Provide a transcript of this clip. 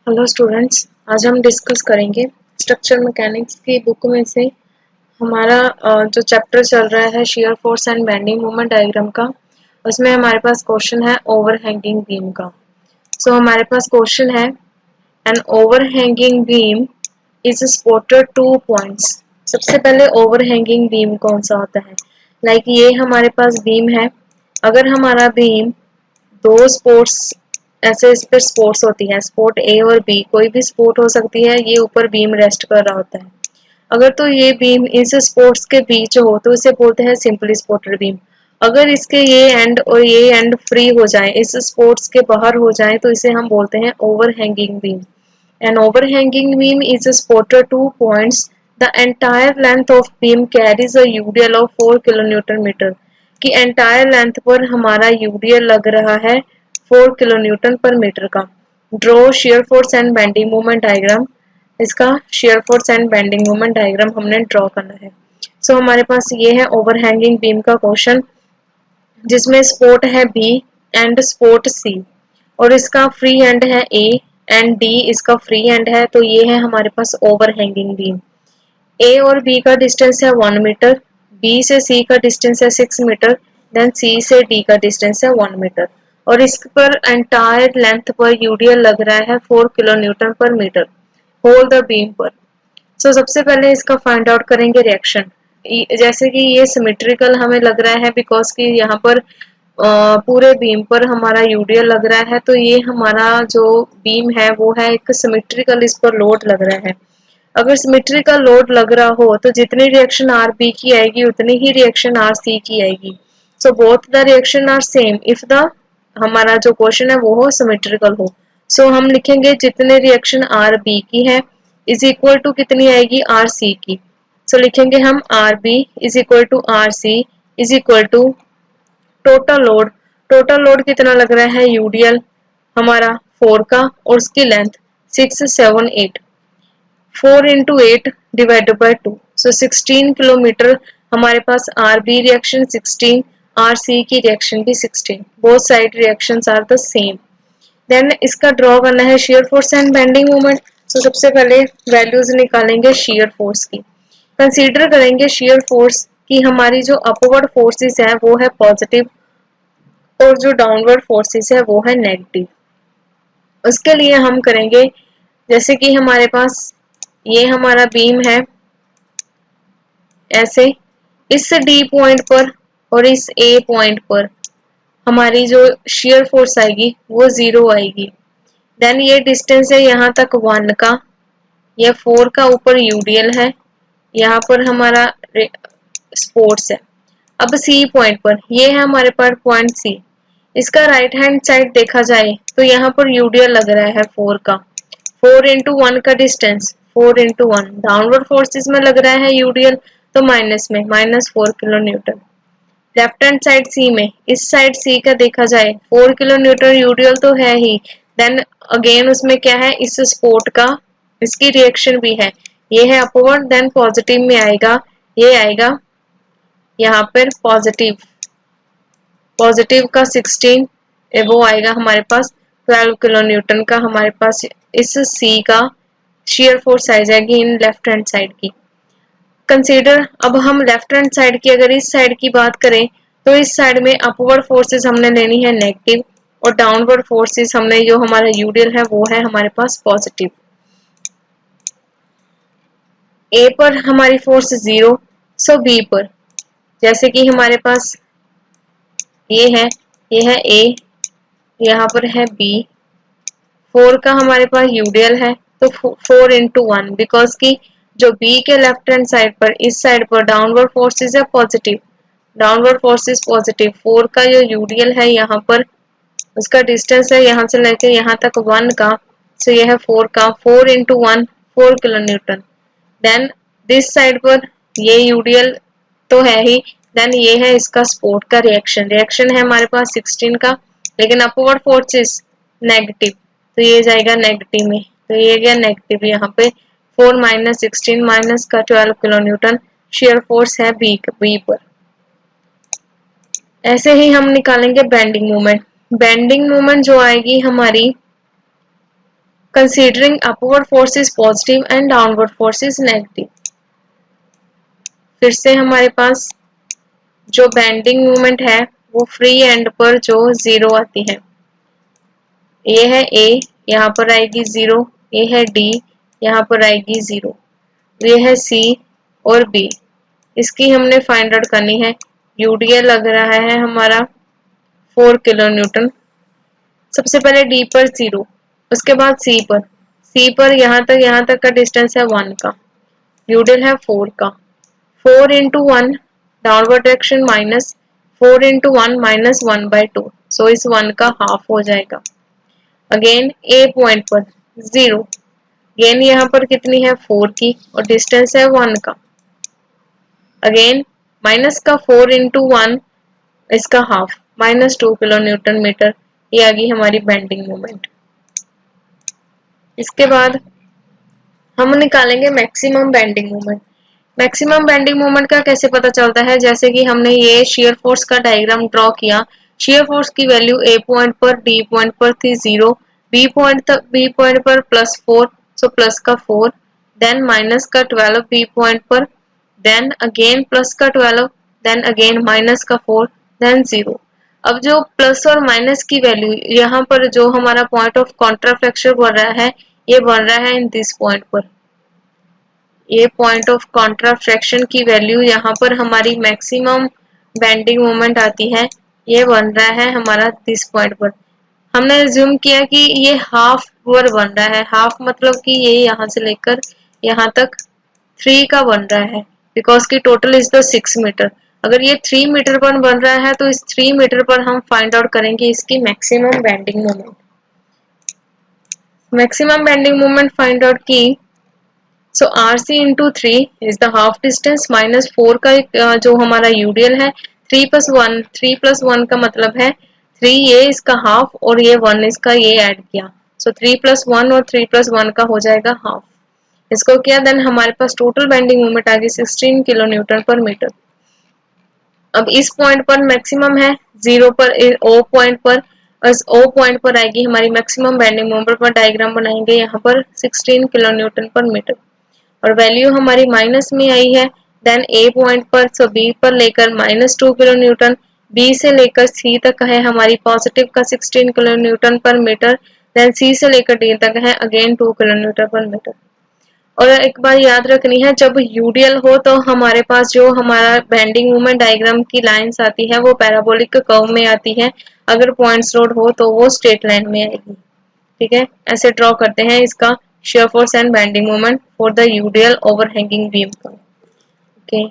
Hello students, आज हम discuss करेंगे स्ट्रक्चर मैकेनिक्स की बुक में से हमारा जो चैप्टर चल रहा है shear force and bending moment diagram का। उसमें हमारे पास क्वेश्चन है ओवरहैंगिंग बीम का। सो हमारे पास क्वेश्चन है an overhanging beam is supported 2 points. सबसे पहले ओवरहैंगिंग बीम कौन सा होता है? ये हमारे पास बीम है। अगर हमारा बीम दो स्पोर्ट्स ऐसे इस पर स्पोर्ट्स होती है, स्पोर्ट ए और बी, कोई भी स्पोर्ट हो सकती है, ये ऊपर बीम रेस्ट कर रहा होता है। अगर तो ये बीम इस स्पोर्ट्स के बीच हो तो इसे बोलते हैं सिंपली स्पोर्टेड बीम। अगर इसके ये एंड और ये एंड फ्री हो जाए, इस स्पोर्ट्स के बाहर हो जाए, तो इसे हम बोलते हैं overhanging beam. An overhanging beam is supported 2 points. The entire length of beam carries a UDL of 4 kilonewton metre. कि एंटायर लेंथ पर हमारा यूडीएल लग रहा है 4 किलोन्यूटन पर मीटर का। Draw shear force and bending moment diagram. इसका shear force and bending moment diagram हमने draw करना है। सो हमारे पास ये है ओवरहैंगिंग बीम का क्वेश्चन, जिसमें सपोर्ट है बी एंड सपोर्ट सी, और इसका फ्री एंड है ए एंड डी इसका फ्री एंड है। तो ये है हमारे पास ओवरहैंगिंग बीम। ए और बी का डिस्टेंस है 1 मीटर, बी से सी का डिस्टेंस है 6 मीटर, देन सी से डी का डिस्टेंस है 1 मीटर, और इस पर एंटायर लेंथ पर यूडीएल लग रहा है 4 kilonewton per metre. Whole the beam पर। सबसे पहले इसका फाइंड आउट करेंगे रिएक्शन। जैसे कि ये सिमेट्रिकल हमें लग रहा है बिकॉज कि यहाँ पर पूरे बीम पर हमारा यूडीएल लग रहा है, तो ये हमारा जो बीम है वो है एक सिमेट्रिकल, इस पर लोड लग रहा है। अगर सिमेट्रिकल लोड लग रहा हो तो जितनी रिएक्शन आर बी की आएगी उतनी ही रिएक्शन आर सी की आएगी। So both the reaction are same if the हमारा जो क्वेश्चन है वो हो सिमेट्रिकल हो। हम लिखेंगे जितने रिएक्शन आर बी की है इज इक्वल टू कितनी आएगी आर सी की। लिखेंगे हम R B is equal to R C is equal to total load. Total load कितना लग रहा है यूडीएल हमारा 4 का, और उसकी length 678। 4 into 8 divided by 2, 16 kilometre. हमारे पास R B reaction 16, R C की रिएक्शन भी 16, both side reactions are the same. Then इसका ड्रॉ करना है shear force and bending moment. सबसे पहले वैल्यूज निकालेंगे शेयर फोर्स की। कंसीडर करेंगे शेयर फोर्स की हमारी जो अपवर्ड फोर्सेस है वो है पॉजिटिव, और जो डाउनवर्ड फोर्सेस है वो है नेगेटिव। उसके लिए हम करेंगे, जैसे कि हमारे पास ये हमारा बीम है ऐसे, इस डी पॉइंट पर और इस ए पॉइंट पर हमारी जो शेयर फोर्स आएगी वो 0 आएगी। देन ये डिस्टेंस है यहाँ तक 1 का, यह 4 का ऊपर यूडीएल है, यहाँ पर हमारा स्पोर्ट्स है। अब सी पॉइंट पर, ये है हमारे पास पॉइंट सी। इसका राइट हैंड साइड देखा जाए तो यहाँ पर यूडीएल लग रहा है 4 का। 4 इंटू 1 का डिस्टेंस, 4 इंटू 1 डाउनवर्ड फोर्सेस में लग रहा है यूडीएल, तो माइनस में -4 kilo newton. Left hand side C में, इस साइड सी का देखा जाए 4 किलो न्यूटन यूडीएल तो है ही, देन अगेन उसमें क्या है, इस स्पोर्ट का इसकी रिएक्शन भी है, ये है अपवर्ड, देन पॉजिटिव में आएगा, ये आएगा यहाँ पर पॉजिटिव। पॉजिटिव का 16, वो आएगा हमारे पास 12 किलो न्यूटन का। हमारे पास इस सी का शेयर फोर्स आ जाएगी इन लेफ्ट हैंड साइड की। कंसीडर, अब हम लेफ्ट हैंड साइड की अगर इस साइड की बात करें तो इस साइड में अपवर्ड फोर्सेस हमने लेनी है नेगेटिव, और डाउनवर्ड फोर्सेस हमने जो हमारा यूडीएल है वो है हमारे पास पॉजिटिव। ए पर हमारी फोर्स 0, बी पर जैसे कि हमारे पास ये है, ये है ए, यहाँ पर है बी, 4 का हमारे पास यूडीएल है, तो 4 इंटू 1, बिकॉज की जो बी के लेफ्ट हैंड साइड पर इस साइड पर डाउनवर्ड फोर्सेस है पॉजिटिव, डाउनवर्ड फोर्सेस पॉजिटिव, 4 का जो यूडीएल है यहाँ पर उसका डिस्टेंस है यहाँ से लेकर यहाँ तक 1 का, यह है 4 का, 4 into 1 4 kilo newton. Then this side पर ये यूडीएल तो है ही, देन ये है इसका सपोर्ट का रिएक्शन, रिएक्शन है हमारे पास 16 का, लेकिन अपवर्ड फोर्सेस नेगेटिव, तो ये जाएगा नेगेटिव में, तो ये गया नेगेटिव यहाँ पे। 4 माइनस 16 माइनस का 12 किलो न्यूटन शेयर फोर्स है बी पर। ऐसे ही हम निकालेंगे बेंडिंग मोमेंट। बेंडिंग मोमेंट जो आएगी हमारी considering upward force is positive and downward force is negative. फिर से हमारे पास जो बेंडिंग मोमेंट है वो फ्री एंड पर जो 0 आती है। ये है ए, यहाँ पर आएगी 0, ये है डी, यहाँ पर आएगी 0, ये है सी और बी। इसकी हमने फाइंड आउट करनी है। यूडीएल लग रहा है हमारा 4 किलो न्यूटन। सबसे पहले डी पर 0, उसके बाद सी पर यहाँ तक का डिस्टेंस है 1 का, यूडीएल है 4 का। 4 into 1 downward direction minus 4 into 1 minus 1/2, सो इस 1 का हाफ हो जाएगा। अगेन ए पॉइंट पर 0, अगेन यहाँ पर कितनी है 4 की और डिस्टेंस है 1 का। अगेन माइनस का 4 इंटू 1 इसका हाफ -2 किलो न्यूटन मीटर। ये आ गई हमारी बेंडिंग मोमेंट। इसके बाद हम निकालेंगे maximum bending moment. Maximum bending moment का कैसे पता चलता है, जैसे कि हमने ये शेयर फोर्स का डायग्राम ड्रॉ किया। शेयर फोर्स की वैल्यू ए पॉइंट पर डी पॉइंट पर थी 0, बी पॉइंट पर +4, सो प्लस का 4, देन माइनस का 12 बी पॉइंट पर, देन अगेन प्लस का 12, देन अगेन माइनस का 4, देन 0। अब जो प्लस और माइनस की वैल्यू यहाँ पर जो हमारा पॉइंट ऑफ कॉन्ट्राफ्लेक्शन बन रहा है, ये बन रहा है इन दिस पॉइंट पर। ये पॉइंट ऑफ कॉन्ट्राफ्लेक्शन की वैल्यू यहाँ पर हमारी मैक्सिमम बेंडिंग मोमेंट आती है, ये बन रहा है हमारा दिस पॉइंट पर। हमने अज्यूम किया कि ये हाफ वर बन रहा है। हाफ मतलब कि ये यहाँ से लेकर यहाँ तक 3 का बन रहा है, बिकॉज की टोटल इज द 6 मीटर। अगर ये 3 मीटर पर बन रहा है तो इस 3 मीटर पर हम फाइंड आउट करेंगे इसकी maximum bending moment. Maximum bending moment find out की, सो RC into 3 is the half distance minus 4 का जो हमारा यूडीएल है 3+1 का मतलब है 3 ये इसका हाफ और ये 1 इसका, ये ऐड किया, सो 3+1 और 3+1 का हो जाएगा हाफ। इसको किया, देन हमारे पास टोटल बेंडिंग मोमेंट आ गई 16 किलो न्यूटन पर मीटर। अब इस पॉइंट पर मैक्सिमम है 0 पर, ओ पॉइंट पर, इस ओ पॉइंट पर आएगी हमारी मैक्सिमम बेंडिंग मोमेंट पर डायग्राम बनाएंगे यहाँ पर 16 किलो न्यूटन पर मीटर और वैल्यू हमारी माइनस में आई है। देन ए पॉइंट पर, सो बी पर लेकर -2 किलो न्यूटन, बी से लेकर सी तक है हमारी पॉजिटिव का 16 किलो न्यूटन पर मीटर, देन सी से लेकर डी तक है अगेन 2 किलो न्यूटन पर मीटर। और एक बार याद रखनी है, जब यूडीएल हो तो हमारे पास जो हमारा बेंडिंग मोमेंट डायग्राम की लाइंस आती है वो पैराबोलिक कर्व में आती है, अगर पॉइंट्स रोड हो तो वो स्ट्रेट लाइन में आएगी। ठीक है, ऐसे ड्रॉ करते हैं इसका shear force and bending moment for the UDL overhanging beam का। ओके।